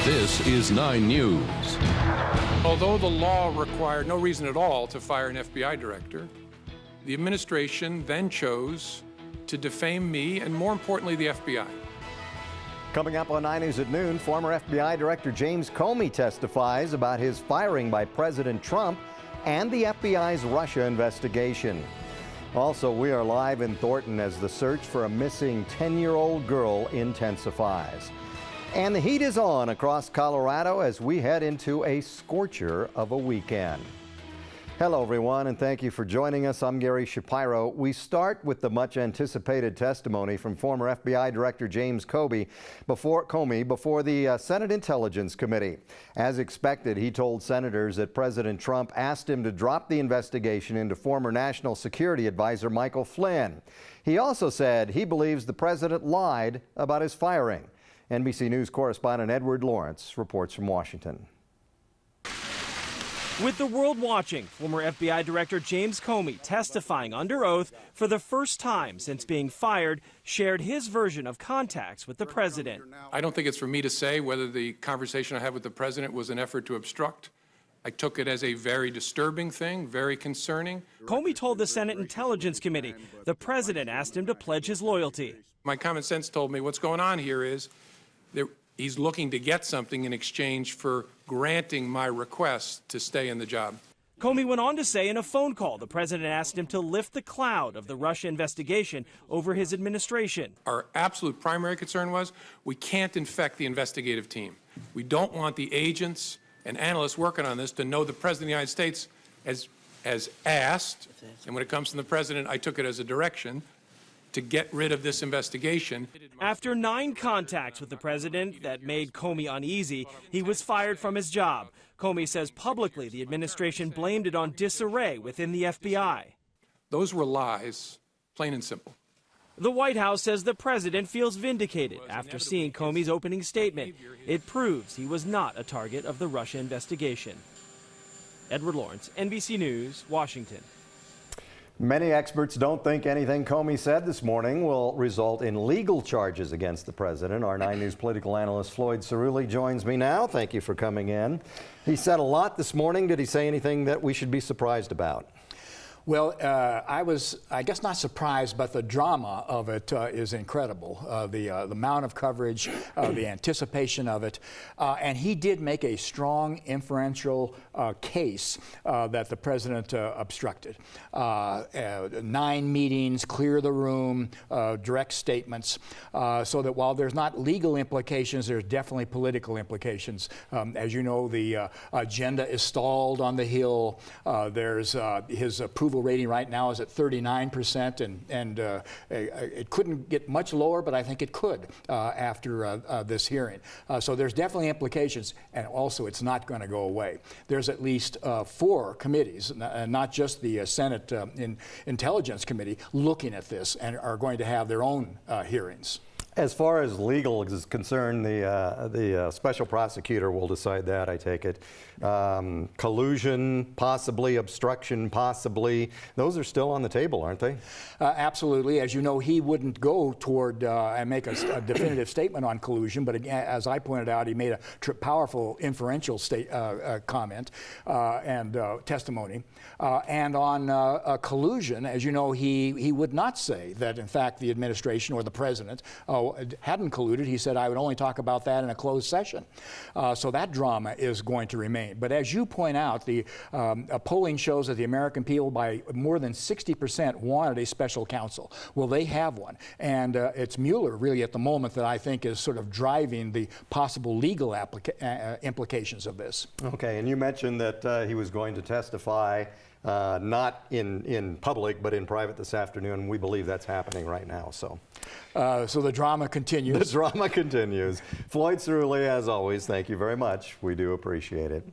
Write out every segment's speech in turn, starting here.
This is 9 News. Although the law required no reason at all to fire an FBI director, the administration then chose to defame me and, more importantly, the FBI. Coming up on 9 News at noon, former FBI Director James Comey testifies about his firing by President Trump and the FBI's Russia investigation. Also, we are live in Thornton as the search for a missing 10-year-old girl intensifies. And the heat is on across Colorado as we head into a scorcher of a weekend. Hello, everyone, and thank you for joining us. I'm Gary Shapiro. We start with the much-anticipated testimony from former FBI Director James Comey before the Senate Intelligence Committee. As expected, he told senators that President Trump asked him to drop the investigation into former National Security Advisor Michael Flynn. He also said he believes the president lied about his firing. NBC News correspondent Edward Lawrence reports from Washington. With the world watching, former FBI Director James Comey, testifying under oath for the first time since being fired, shared his version of contacts with the president. I don't think it's for me to say whether the conversation I had with the president was an effort to obstruct. I took it as a very disturbing thing, very concerning. Comey told the Senate Intelligence Committee the president asked him to pledge his loyalty. My common sense told me what's going on here is he's looking to get something in exchange for granting my request to stay in the job. Comey went on to say in a phone call the president asked him to lift the cloud of the Russia investigation over his administration. Our absolute primary concern was we can't infect the investigative team. We don't want the agents and analysts working on this to know the president of the United States has asked, and when it comes from the president, I took it as a direction to get rid of this investigation. After 9 contacts with the president that made Comey uneasy, he was fired from his job. Comey says publicly the administration blamed it on disarray within the FBI. Those were lies, plain and simple. The White House says the president feels vindicated after seeing Comey's opening statement. It proves he was not a target of the Russia investigation. Edward Lawrence, NBC News, Washington. Many experts don't think anything Comey said this morning will result in legal charges against the president. Our 9 News political analyst Floyd Cerulli joins me now. Thank you for coming in. He said a lot this morning. Did he say anything that we should be surprised about? Well, I was, I guess, not surprised, but the drama of it is incredible. The amount of coverage, the anticipation of it, and he did make a strong inferential case that the president obstructed. 9 meetings, clear the room, direct statements, so that while there's not legal implications, there's definitely political implications. As you know, the agenda is stalled on the Hill. There's his approval rating right now is at 39%, and it couldn't get much lower, but I think it could after this hearing. So there's definitely implications, and also it's not going to go away. There's at least 4 committees, not just the Senate Intelligence Committee, looking at this and are going to have their own hearings. As far as legal is concerned, the special prosecutor will decide that, I take it. Collusion, possibly, obstruction, possibly. Those are still on the table, aren't they? Absolutely. As you know, he wouldn't go toward and make a definitive statement on collusion, but again, as I pointed out, he made a powerful inferential comment and testimony. And on collusion, as you know, he would not say that, in fact, the administration or the president hadn't colluded. He said, I would only talk about that in a closed session. So that drama is going to remain. But as you point out, the polling shows that the American people by more than 60% wanted a special counsel. Well, they have one. And it's Mueller really at the moment that I think is sort of driving the possible legal implications of this. Okay, and you mentioned that he was going to testify not in public, but in private this afternoon. We believe that's happening right now. So the drama continues. The drama continues. Floyd Cerulli, as always, thank you very much. We do appreciate it.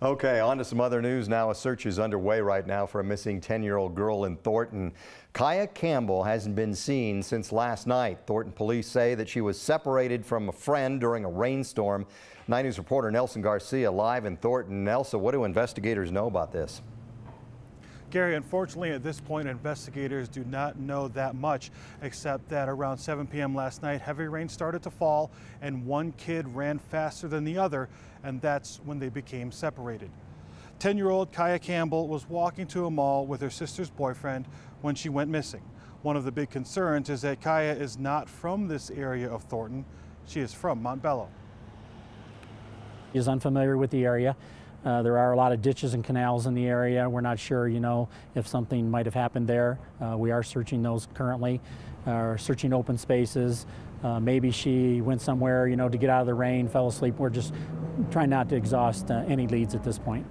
Okay, on to some other news now. A search is underway right now for a missing 10-year-old girl in Thornton. Kaya Campbell hasn't been seen since last night. Thornton police say that she was separated from a friend during a rainstorm. 9 News reporter Nelson Garcia live in Thornton. Nelson, what do investigators know about this? Gary, unfortunately, at this point, investigators do not know that much, except that around 7 p.m. last night, heavy rain started to fall, and one kid ran faster than the other, and that's when they became separated. 10-year-old Kaya Campbell was walking to a mall with her sister's boyfriend when she went missing. One of the big concerns is that Kaya is not from this area of Thornton. She is from Montbello. He is unfamiliar with the area. There are a lot of ditches and canals in the area. We're not sure, if something might have happened there. We are searching those currently, searching open spaces. Maybe she went somewhere, to get out of the rain, fell asleep. We're just trying not to exhaust any leads at this point.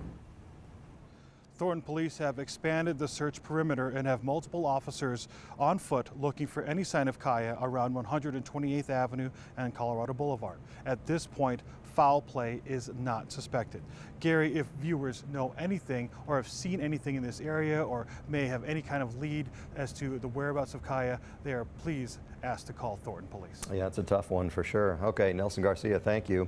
Thornton police have expanded the search perimeter and have multiple officers on foot looking for any sign of Kaya around 128th Avenue and Colorado Boulevard. At this point, foul play is not suspected. Gary, if viewers know anything or have seen anything in this area or may have any kind of lead as to the whereabouts of Kaya, they are please asked to call Thornton police. Yeah, it's a tough one for sure. Okay, Nelson Garcia, thank you.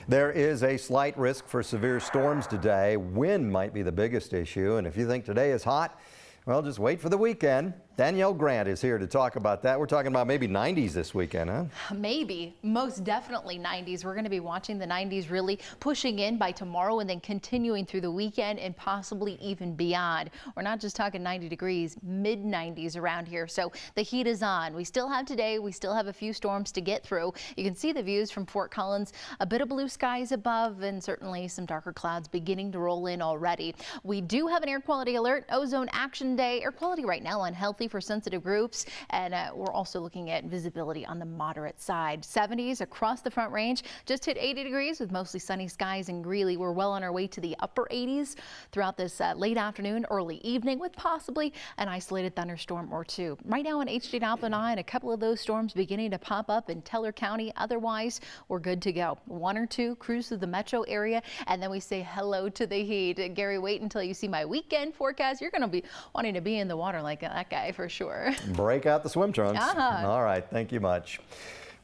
There is a slight risk for severe storms today. Wind might be the biggest issue, and if you think today is hot, well, just wait for the weekend. Danielle Grant is here to talk about that. We're talking about maybe 90s this weekend, huh? Maybe. Most definitely 90s. We're going to be watching the 90s really pushing in by tomorrow and then continuing through the weekend and possibly even beyond. We're not just talking 90 degrees, mid 90s around here. So the heat is on. We still have today. We still have a few storms to get through. You can see the views from Fort Collins. A bit of blue skies above and certainly some darker clouds beginning to roll in already. We do have an air quality alert. Ozone Action Day. Air quality right now unhealthy for sensitive groups, and we're also looking at visibility on the moderate side. 70s across the Front Range, just hit 80 degrees with mostly sunny skies in Greeley. We're well on our way to the upper 80s throughout this late afternoon, early evening with possibly an isolated thunderstorm or two. Right now in HD Doppler 9, a couple of those storms beginning to pop up in Teller County. Otherwise, we're good to go. One or two cruise through the metro area, and then we say hello to the heat. Gary, wait until you see my weekend forecast. You're going to be wanting to be in the water like that guy for sure. Break out the swim trunks. All right, thank you much.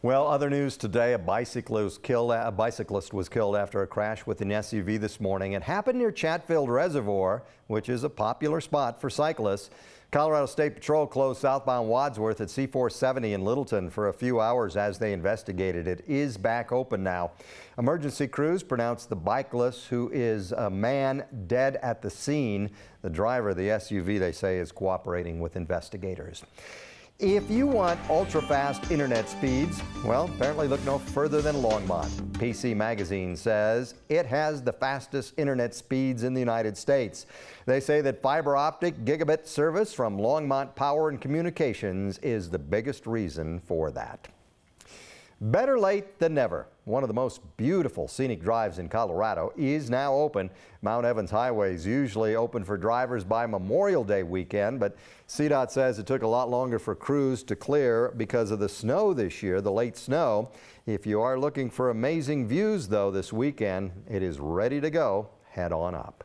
Well, other news today, a bicyclist was killed after a crash with an SUV this morning. It happened near Chatfield Reservoir, which is a popular spot for cyclists. Colorado State Patrol closed southbound Wadsworth at C-470 in Littleton for a few hours as they investigated. It is back open now. Emergency crews pronounced the bikeless, who is a man, dead at the scene. The driver of the SUV, they say, is cooperating with investigators. If you want ultra-fast internet speeds, well, apparently look no further than Longmont. PC Magazine says it has the fastest internet speeds in the United States. They say that fiber optic gigabit service from Longmont Power and Communications is the biggest reason for that. Better late than never. One of the most beautiful scenic drives in Colorado is now open. Mount Evans Highway is usually open for drivers by Memorial Day weekend, but CDOT says it took a lot longer for crews to clear because of the snow this year, the late snow. If you are looking for amazing views, though, this weekend, it is ready to go. Head on up.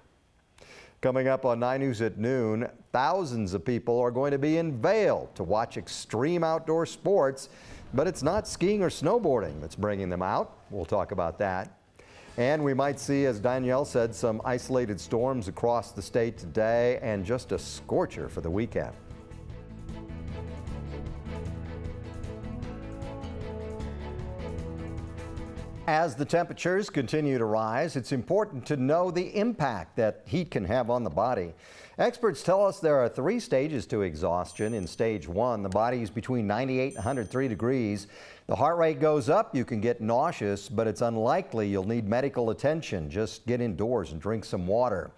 Coming up on 9 News at noon, thousands of people are going to be in Vail to watch extreme outdoor sports. But it's not skiing or snowboarding that's bringing them out. We'll talk about that. And we might see, as Danielle said, some isolated storms across the state today and just a scorcher for the weekend. As the temperatures continue to rise, it's important to know the impact that heat can have on the body. Experts tell us there are 3 stages to exhaustion. In stage 1, the body is between 98 and 103 degrees. The heart rate goes up, you can get nauseous, but it's unlikely you'll need medical attention. Just get indoors and drink some water.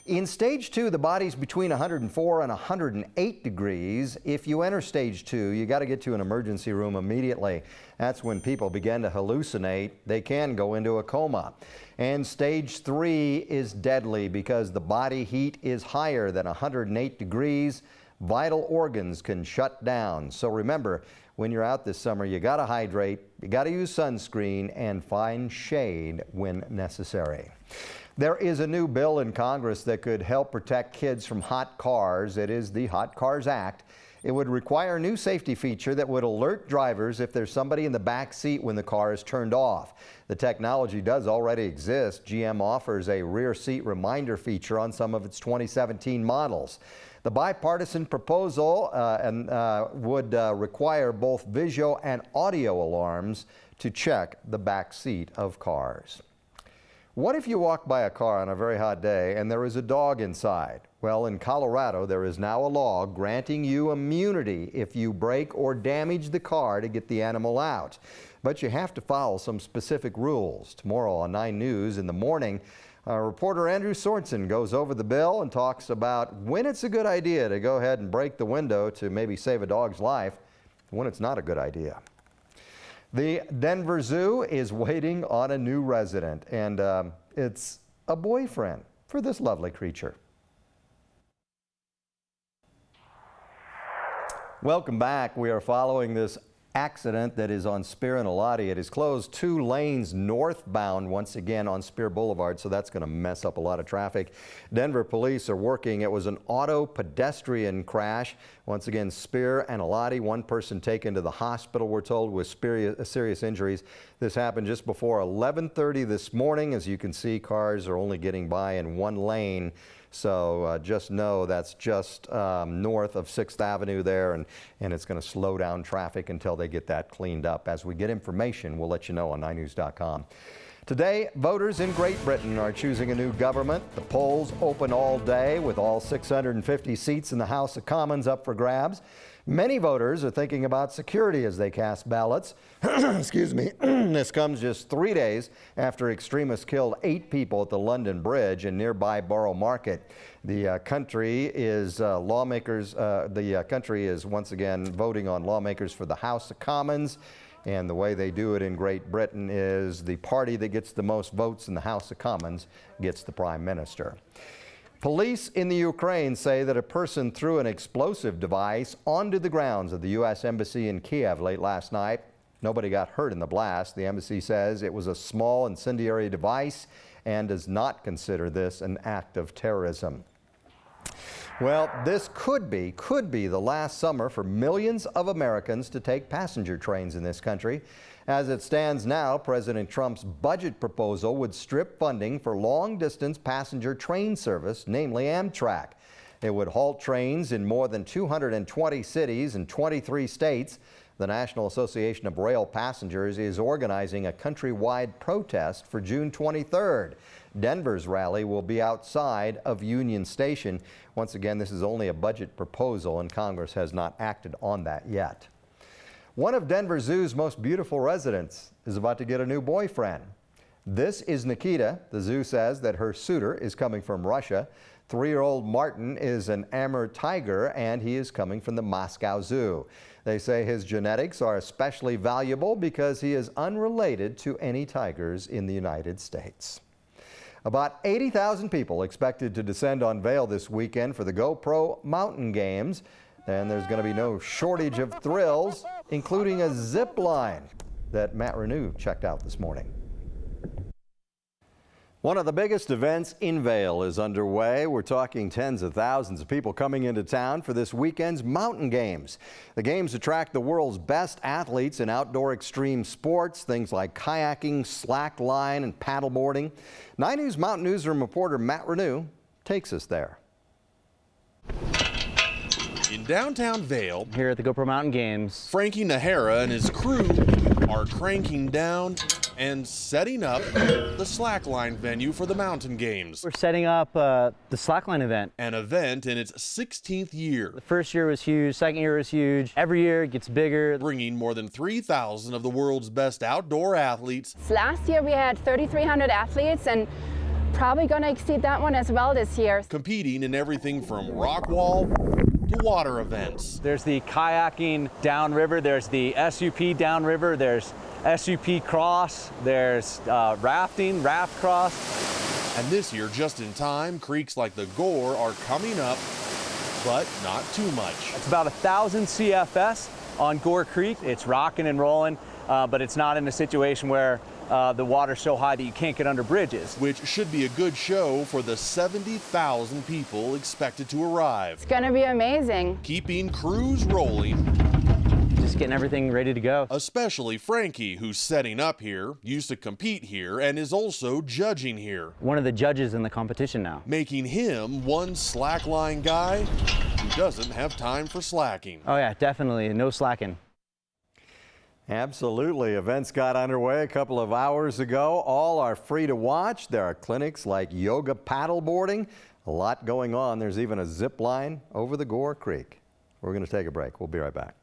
In stage 2, the body's between 104 and 108 degrees. If you enter stage 2, you got to get to an emergency room immediately. That's when people begin to hallucinate. They can go into a coma. And stage 3 is deadly because the body heat is higher than 108 degrees. Vital organs can shut down. So remember, when you're out this summer, you got to hydrate, you got to use sunscreen, and find shade when necessary. There is a new bill in Congress that could help protect kids from hot cars. It is the Hot Cars Act. It would require a new safety feature that would alert drivers if there's somebody in the back seat when the car is turned off. The technology does already exist. GM offers a rear seat reminder feature on some of its 2017 models. The bipartisan proposal would require both visual and audio alarms to check the back seat of cars. What if you walk by a car on a very hot day and there is a dog inside? Well, in Colorado, there is now a law granting you immunity if you break or damage the car to get the animal out. But you have to follow some specific rules. Tomorrow on 9 News in the morning, reporter Andrew Sorensen goes over the bill and talks about when it's a good idea to go ahead and break the window to maybe save a dog's life, when it's not a good idea. The Denver Zoo is waiting on a new resident, and it's a boyfriend for this lovely creature. Welcome back. We are following this accident that is on Spear and Elati. It has closed 2 lanes northbound once again on Spear Boulevard, so that's going to mess up a lot of traffic. Denver police are working. It was an auto pedestrian crash. Once again, Spear and Elati. 1 person taken to the hospital, we're told, with serious injuries. This happened just before 11:30 this morning. As you can see, cars are only getting by in 1 lane. So just know that's just north of 6th Avenue there, and it's going to slow down traffic until they get that cleaned up. As we get information, we'll let you know on 9news.com. Today, voters in Great Britain are choosing a new government. The polls open all day with all 650 seats in the House of Commons up for grabs. Many voters are thinking about security as they cast ballots. Excuse me. This comes just 3 days after extremists killed 8 people at the London Bridge in nearby Borough Market. The country is once again voting on lawmakers for the House of Commons. And the way they do it in Great Britain is the party that gets the most votes in the House of Commons gets the Prime Minister. Police in the Ukraine say that a person threw an explosive device onto the grounds of the U.S. Embassy in Kiev late last night. Nobody got hurt in the blast. The embassy says it was a small incendiary device and does not consider this an act of terrorism. Well, this could be the last summer for millions of Americans to take passenger trains in this country. As it stands now, President Trump's budget proposal would strip funding for long-distance passenger train service, namely Amtrak. It would halt trains in more than 220 cities and 23 states. The National Association of Rail Passengers is organizing a countrywide protest for June 23rd. Denver's rally will be outside of Union Station. Once again, this is only a budget proposal, and Congress has not acted on that yet. One of Denver Zoo's most beautiful residents is about to get a new boyfriend. This is Nikita. The zoo says that her suitor is coming from Russia. 3-year-old Martin is an Amur tiger, and he is coming from the Moscow Zoo. They say his genetics are especially valuable because he is unrelated to any tigers in the United States. About 80,000 people expected to descend on Vail this weekend for the GoPro Mountain Games. And there's going to be no shortage of thrills, including a zip line that Matt Renew checked out this morning. One of the biggest events in Vail is underway. We're talking tens of thousands of people coming into town for this weekend's Mountain Games. The games attract the world's best athletes in outdoor extreme sports, things like kayaking, slack line, and paddleboarding. 9 News Mountain Newsroom reporter Matt Renew takes us there. In downtown Vail, here at the GoPro Mountain Games, Frankie Nahara and his crew are cranking down and setting up the slackline venue for the Mountain Games. We're setting up the slackline event. An event in its 16th year. The first year was huge, second year was huge. Every year it gets bigger. Bringing more than 3,000 of the world's best outdoor athletes. Last year we had 3,300 athletes, and probably going to exceed that one as well this year. Competing in everything from rock wall to water events. There's the kayaking downriver, there's the SUP downriver, there's SUP cross, there's rafting, raft cross. And this year, just in time, creeks like the Gore are coming up, but not too much. It's about 1,000 CFS on Gore Creek. It's rocking and rolling, but it's not in a situation where the water's so high that you can't get under bridges. Which should be a good show for the 70,000 people expected to arrive. It's going to be amazing. Keeping crews rolling. Just getting everything ready to go. Especially Frankie, who's setting up here, used to compete here, and is also judging here. One of the judges in the competition now. Making him one slackline guy doesn't have time for slacking. Oh yeah, definitely, no slacking. Absolutely. Events got underway a couple of hours ago. All are free to watch. There are clinics like yoga paddleboarding. A lot going on. There's even a zip line over the Gore Creek. We're going to take a break. We'll be right back.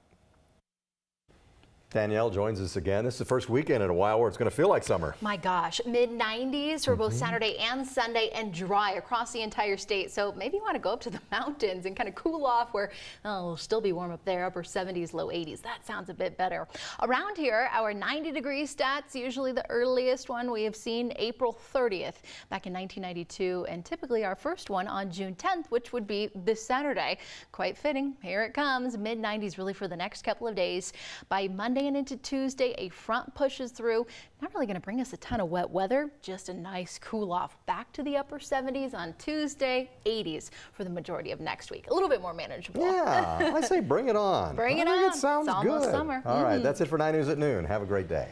Danielle joins us again. This is the first weekend in a while where it's going to feel like summer. My gosh, mid-90s for both Saturday and Sunday, and dry across the entire state. So maybe you want to go up to the mountains and kind of cool off where it'll still be warm up there, upper 70s, low 80s. That sounds a bit better. Around here, our 90-degree stats, usually the earliest one we have seen April 30th back in 1992, and typically our first one on June 10th, which would be this Saturday. Quite fitting. Here it comes. Mid-90s really for the next couple of days. By Monday and into Tuesday, a front pushes through. Not really going to bring us a ton of wet weather, just a nice cool off. Back to the upper 70s on Tuesday, 80s for the majority of next week. A little bit more manageable. Yeah, I say bring it on. Bring it I think on. It sounds it's almost good. Summer. All right, that's it for 9 News at Noon. Have a great day.